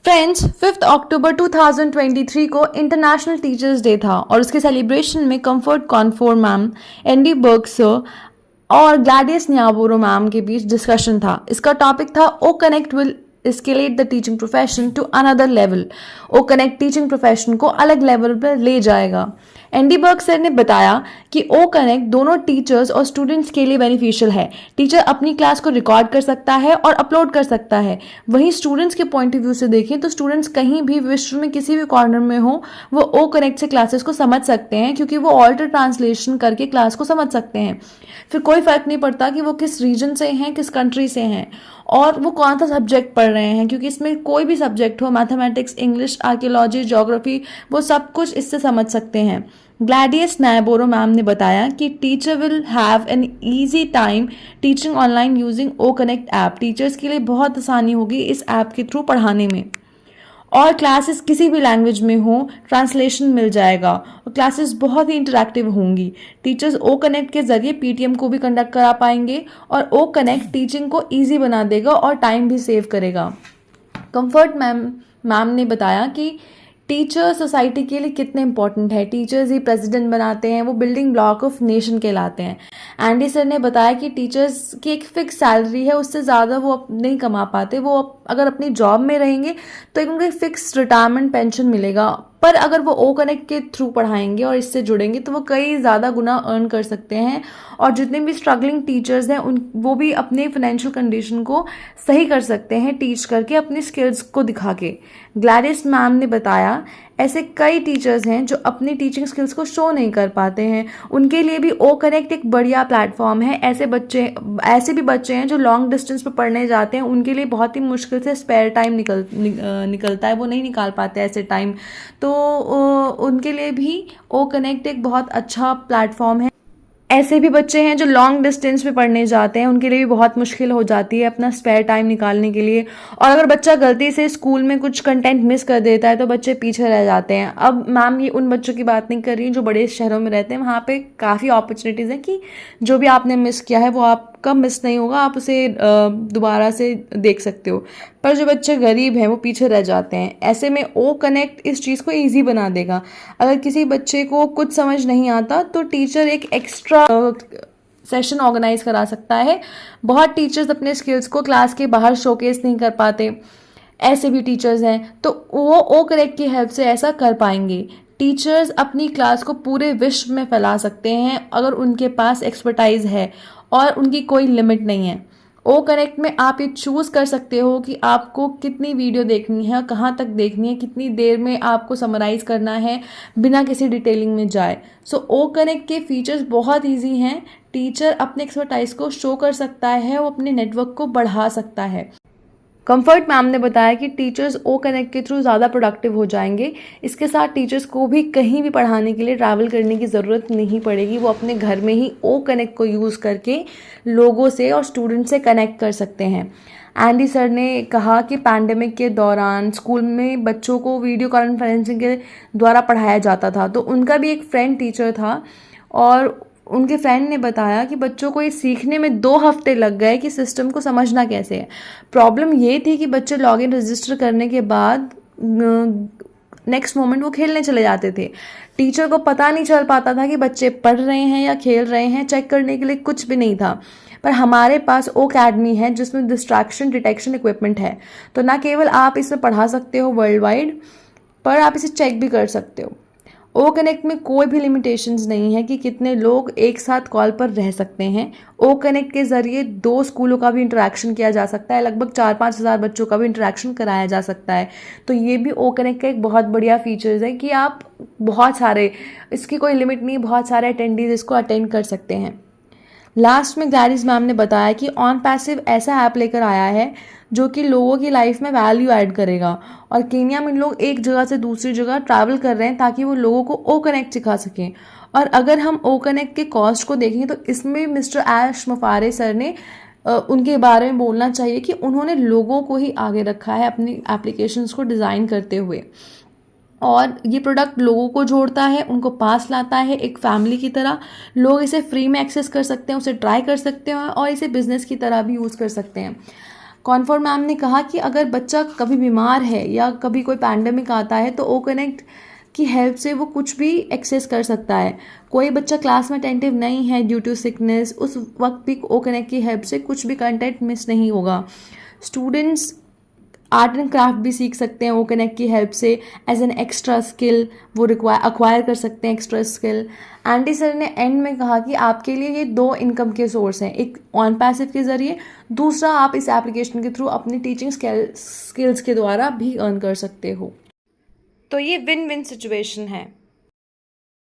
Friends, 5 अक्टूबर 2023 को international teachers day था और उसके सेलिब्रेशन में Comfort Konfor ma'am, Andy Berg sir और ग्लैडियस न्याबोरो मैम के बीच डिस्कशन था। इसका टॉपिक था O connect will escalate the teaching profession to another level. O connect teaching profession को अलग लेवल पर ले जाएगा। एंडी बर्ग सर ने बताया कि ओ कनेक्ट दोनों टीचर्स और स्टूडेंट्स के लिए बेनिफिशियल है। टीचर अपनी क्लास को रिकॉर्ड कर सकता है और अपलोड कर सकता है। वहीं स्टूडेंट्स के पॉइंट ऑफ व्यू से देखें तो स्टूडेंट्स कहीं भी विश्व में किसी भी कॉर्नर में हो, वो ओ कनेक्ट से क्लासेस को समझ सकते हैं, क्योंकि वो ऑल्टर ट्रांसलेशन करके क्लास को समझ सकते हैं। फिर कोई फर्क नहीं पड़ता कि वो किस रीजन से हैं, किस कंट्री से हैं और वो कौन सा सब्जेक्ट पढ़ रहे हैं, क्योंकि इसमें कोई भी सब्जेक्ट हो, मैथमेटिक्स, इंग्लिश, आर्कियोलॉजी, ज्योग्राफी, वो सब कुछ इससे समझ सकते हैं। ग्लैडियस नायबोरो मैम ने बताया कि teacher will have an easy time teaching online using O connect app. Teachers के लिए बहुत आसानी होगी इस ऐप के थ्रू पढ़ाने में, और क्लासेस किसी भी लैंग्वेज में हो, ट्रांसलेशन मिल जाएगा और क्लासेस बहुत ही इंटरैक्टिव होंगी। टीचर्स ओ कनेक्ट के जरिए पीटीएम को भी कंडक्ट करा पाएंगे और ओ कनेक्ट टीचिंग को ईजी बना देगा और टाइम भी सेव करेगा। कंफर्ट मैम ने बताया कि टीचर सोसाइटी के लिए कितने इंपॉर्टेंट है। टीचर्स ही प्रेसिडेंट बनाते हैं, वो बिल्डिंग ब्लॉक ऑफ नेशन कहलाते हैं। एंडी सर ने बताया कि टीचर्स की एक फिक्स सैलरी है, उससे ज़्यादा वो नहीं कमा पाते। वो अगर अपनी जॉब में रहेंगे तो एक उनको फिक्स रिटायरमेंट पेंशन मिलेगा, पर अगर वो ओ कनेक्ट के थ्रू पढ़ाएंगे और इससे जुड़ेंगे तो वो कई ज़्यादा गुना अर्न कर सकते हैं। और जितने भी स्ट्रगलिंग टीचर्स हैं वो भी अपने फाइनेंशियल कंडीशन को सही कर सकते हैं टीच करके, अपनी स्किल्स को दिखा के। ग्लैडिस मैम ने बताया ऐसे कई टीचर्स हैं जो अपनी टीचिंग स्किल्स को शो नहीं कर पाते हैं, उनके लिए भी ओ कनेक्ट एक बढ़िया प्लेटफॉर्म है। ऐसे भी बच्चे हैं जो लॉन्ग डिस्टेंस पर पढ़ने जाते हैं, उनके लिए बहुत ही मुश्किल से स्पेयर टाइम निकलता है, वो नहीं निकाल पाते ऐसे टाइम, तो उनके लिए भी ओ कनेक्ट एक बहुत अच्छा प्लेटफॉर्म है। ऐसे भी बच्चे हैं जो लॉन्ग डिस्टेंस पे पढ़ने जाते हैं, उनके लिए भी बहुत मुश्किल हो जाती है अपना स्पेयर टाइम निकालने के लिए। और अगर बच्चा गलती से स्कूल में कुछ कंटेंट मिस कर देता है तो बच्चे पीछे रह जाते हैं। अब मैम ये उन बच्चों की बात नहीं कर रही जो बड़े शहरों में रहते हैं, वहाँ पे काफ़ी अपॉर्चुनिटीज़ हैं कि जो भी आपने मिस किया है वो आपका मिस नहीं होगा, आप उसे दोबारा से देख सकते हो। पर जो बच्चे गरीब हैं वो पीछे रह जाते हैं। ऐसे में ओ कनेक्ट इस चीज़ को ईजी बना देगा। अगर किसी बच्चे को कुछ समझ नहीं आता तो टीचर एक एक्स्ट्रा सेशन ऑर्गेनाइज करा सकता है। बहुत टीचर्स अपने स्किल्स को क्लास के बाहर शोकेस नहीं कर पाते, ऐसे भी टीचर्स हैं, तो वो ओ कनेक्ट की हेल्प से ऐसा कर पाएंगे। टीचर्स अपनी क्लास को पूरे विश्व में फैला सकते हैं अगर उनके पास एक्सपर्टाइज है और उनकी कोई लिमिट नहीं है। ओ कनेक्ट में आप ये चूज़ कर सकते हो कि आपको कितनी वीडियो देखनी है, कहाँ तक देखनी है, कितनी देर में आपको समराइज़ करना है बिना किसी डिटेलिंग में जाए। सो ओ कनेक्ट के फीचर्स बहुत इजी हैं। टीचर अपने एक्सपर्टाइज को शो कर सकता है, वो अपने नेटवर्क को बढ़ा सकता है। कंफर्ट मैम ने बताया कि टीचर्स ओ कनेक्ट के थ्रू ज़्यादा प्रोडक्टिव हो जाएंगे। इसके साथ टीचर्स को भी कहीं भी पढ़ाने के लिए ट्रैवल करने की ज़रूरत नहीं पड़ेगी, वो अपने घर में ही ओ कनेक्ट को यूज़ करके लोगों से और स्टूडेंट से कनेक्ट कर सकते हैं। एंडी सर ने कहा कि पैंडेमिक के दौरान स्कूल में बच्चों को वीडियो कॉन्फ्रेंसिंग के द्वारा पढ़ाया जाता था, तो उनका भी एक फ्रेंड टीचर था और उनके फ्रेंड ने बताया कि बच्चों को ये सीखने में 2 हफ्ते लग गए कि सिस्टम को समझना कैसे है। प्रॉब्लम ये थी कि बच्चे लॉगिन रजिस्टर करने के बाद नेक्स्ट मोमेंट वो खेलने चले जाते थे। टीचर को पता नहीं चल पाता था कि बच्चे पढ़ रहे हैं या खेल रहे हैं, चेक करने के लिए कुछ भी नहीं था। पर हमारे पास ओ अकेडमी है जिसमें डिस्ट्रैक्शन डिटेक्शन इक्विपमेंट है, तो ना केवल आप इसमें पढ़ा सकते हो वर्ल्ड वाइड, पर आप इसे चेक भी कर सकते हो। ओ कनेक्ट में कोई भी लिमिटेशंस नहीं है कि कितने लोग एक साथ कॉल पर रह सकते हैं। ओ कनेक्ट के ज़रिए 2 स्कूलों का भी इंटरेक्शन किया जा सकता है, लगभग 4-5 हज़ार बच्चों का भी इंटरेक्शन कराया जा सकता है। तो ये भी ओ कनेक्ट का एक बहुत बढ़िया फीचर्स है कि आप बहुत सारे, इसकी कोई लिमिट नहीं, बहुत सारे अटेंडीज इसको अटेंड कर सकते हैं। लास्ट में ग्लैडिस मैम ने बताया कि ऑन पैसिव ऐसा ऐप लेकर आया है जो कि लोगों की लाइफ में वैल्यू ऐड करेगा। और केन्या में लोग एक जगह से दूसरी जगह ट्रैवल कर रहे हैं ताकि वो लोगों को ओ कनेक्ट सिखा सकें। और अगर हम ओ कनेक्ट के कॉस्ट को देखें तो इसमें मिस्टर ऐश मफारे सर ने उनके बारे में बोलना चाहिए कि उन्होंने लोगों को ही आगे रखा है अपनी एप्लीकेशंस को डिज़ाइन करते हुए। और ये प्रोडक्ट लोगों को जोड़ता है, उनको पास लाता है एक फैमिली की तरह। लोग इसे फ्री में एक्सेस कर सकते हैं, उसे ट्राई कर सकते हैं और इसे बिजनेस की तरह भी यूज़ कर सकते हैं। कॉन्फोर मैम ने कहा कि अगर बच्चा कभी बीमार है या कभी कोई पैंडेमिक आता है तो ओ कनेक्ट की हेल्प से वो कुछ भी एक्सेस कर सकता है। कोई बच्चा क्लास में अटेंटिव नहीं है ड्यू टू सिकनेस, उस वक्त भी ओ कनेक्ट की हेल्प से कुछ भी कंटेंट मिस नहीं होगा। स्टूडेंट्स आर्ट एंड क्राफ्ट भी सीख सकते हैं ओ कनेक्ट की हेल्प से एज एन एक्स्ट्रा स्किल, वो अक्वायर कर सकते हैं एक्स्ट्रा स्किल। एंडी सर ने एंड में कहा कि आपके लिए ये 2 इनकम के सोर्स हैं, एक ऑन पैसिव के ज़रिए, दूसरा आप इस एप्लीकेशन के थ्रू अपनी टीचिंग स्किल्स के द्वारा भी अर्न कर सकते हो। तो ये विन विन सिचुएशन है।